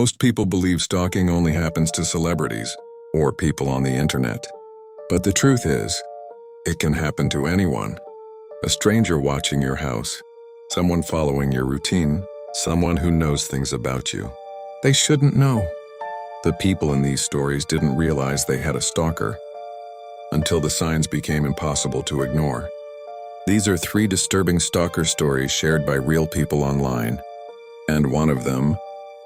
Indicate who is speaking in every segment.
Speaker 1: Most people believe stalking only happens to celebrities or people on the internet. But the truth is, it can happen to anyone. A stranger watching your house, someone following your routine, someone who knows things about you. They shouldn't know. The people in these stories didn't realize they had a stalker until the signs became impossible to ignore. These are 3 disturbing stalker stories shared by real people online, and one of them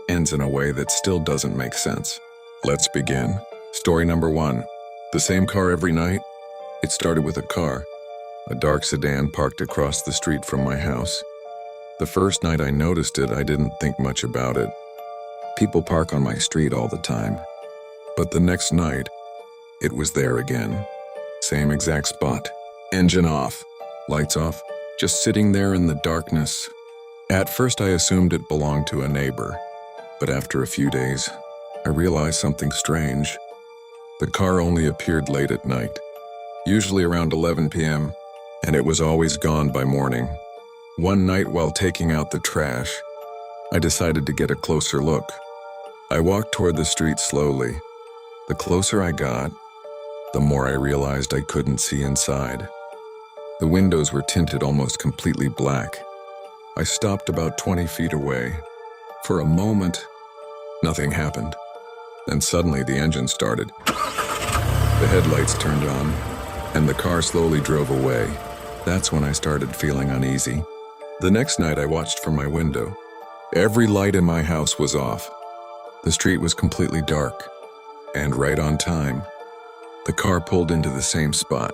Speaker 1: ends in a way that still doesn't make sense. Let's begin. Story number 1. The same car every night? It started with a car, a dark sedan parked across the street from my house. The first night I noticed it, I didn't think much about it. People park on my street all the time. But the next night, it was there again. Same exact spot. Engine off, lights off, just sitting there in the darkness. At first I assumed it belonged to a neighbor, but after a few days, I realized something strange. The car only appeared late at night, usually around 11 p.m., and it was always gone by morning. One night while taking out the trash, I decided to get a closer look. I walked toward the street slowly. The closer I got, the more I realized I couldn't see inside. The windows were tinted almost completely black. I stopped about 20 feet away. For a moment, nothing happened. Then suddenly the engine started. The headlights turned on, and the car slowly drove away. That's when I started feeling uneasy. The next night I watched from my window. Every light in my house was off. The street was completely dark, and right on time. The car pulled into the same spot.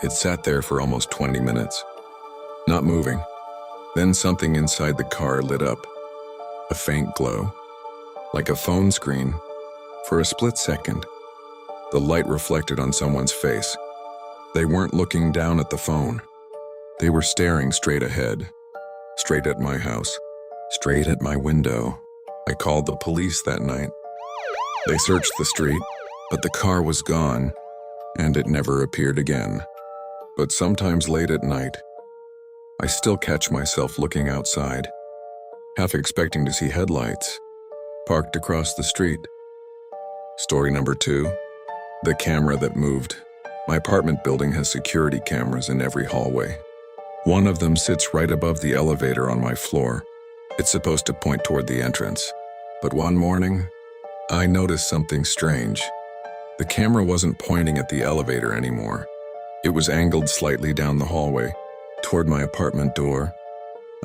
Speaker 1: It sat there for almost 20 minutes, not moving. Then something inside the car lit up, a faint glow, like a phone screen. For a split second, the light reflected on someone's face. They weren't looking down at the phone. They were staring straight ahead, straight at my house, straight at my window. I called the police that night. They searched the street, but the car was gone, and it never appeared again. But sometimes late at night, I still catch myself looking outside, half expecting to see headlights, parked across the street. Story number 2. The camera that moved. My apartment building has security cameras in every hallway. One of them sits right above the elevator on my floor. It's supposed to point toward the entrance. But one morning, I noticed something strange. The camera wasn't pointing at the elevator anymore. It was angled slightly down the hallway, toward my apartment door.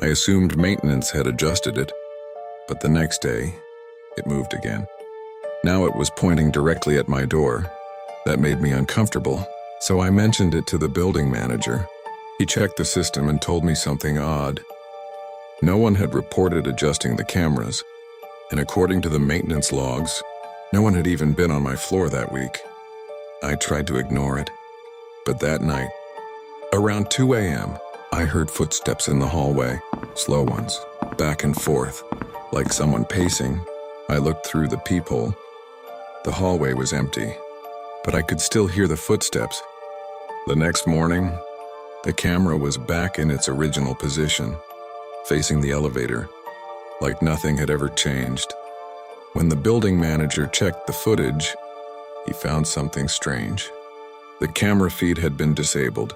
Speaker 1: I assumed maintenance had adjusted it, but the next day, it moved again. Now it was pointing directly at my door. That made me uncomfortable, so I mentioned it to the building manager. He checked the system and told me something odd. No one had reported adjusting the cameras, and according to the maintenance logs, no one had even been on my floor that week. I tried to ignore it, but that night, around 2 a.m., I heard footsteps in the hallway, slow ones, back and forth, like someone pacing. I looked through the peephole. The hallway was empty, but I could still hear the footsteps. The next morning, the camera was back in its original position, facing the elevator, like nothing had ever changed. When the building manager checked the footage, he found something strange. The camera feed had been disabled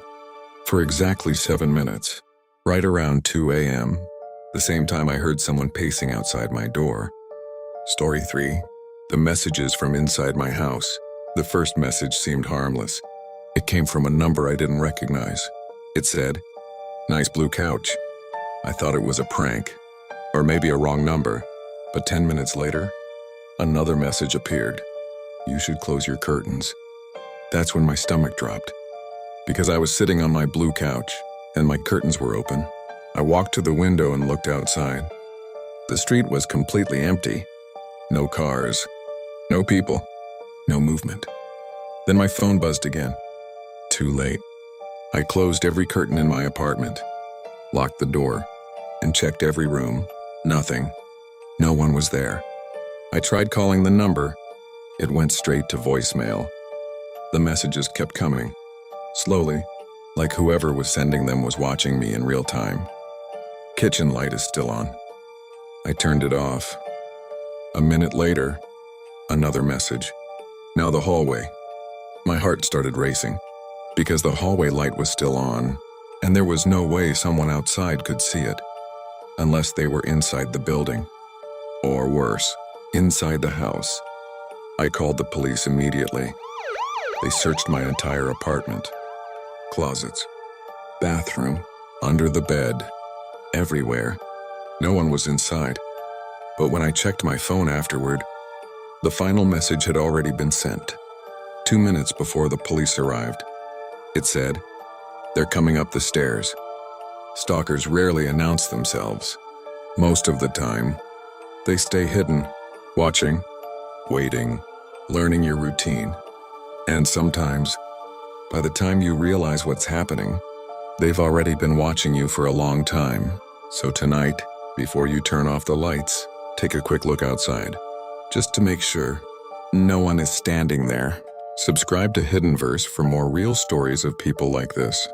Speaker 1: for exactly 7 minutes, right around 2 a.m., the same time I heard someone pacing outside my door. Story 3. The messages from inside my house. The first message seemed harmless. It came from a number I didn't recognize. It said, "Nice blue couch." I thought it was a prank, or maybe a wrong number, but 10 minutes later, another message appeared. "You should close your curtains." That's when my stomach dropped, because I was sitting on my blue couch, and my curtains were open. I walked to the window and looked outside. The street was completely empty. No cars, no people, no movement. Then my phone buzzed again. Too late. I closed every curtain in my apartment, locked the door, and checked every room. Nothing. No one was there. I tried calling the number. It went straight to voicemail. The messages kept coming, slowly, like whoever was sending them was watching me in real time. Kitchen light is still on. I turned it off. A minute later, another message. Now the hallway. My heart started racing because the hallway light was still on, and there was no way someone outside could see it unless they were inside the building. Or worse, inside the house. I called the police immediately. They searched my entire apartment. Closets, bathroom, under the bed, everywhere. No one was inside. But when I checked my phone afterward, the final message had already been sent. 2 minutes before the police arrived. It said, "They're coming up the stairs." Stalkers rarely announce themselves. Most of the time, they stay hidden, watching, waiting, learning your routine. And sometimes, by the time you realize what's happening, they've already been watching you for a long time. So tonight, before you turn off the lights, take a quick look outside, just to make sure no one is standing there. Subscribe to HiddenVerse for more real stories of people like this.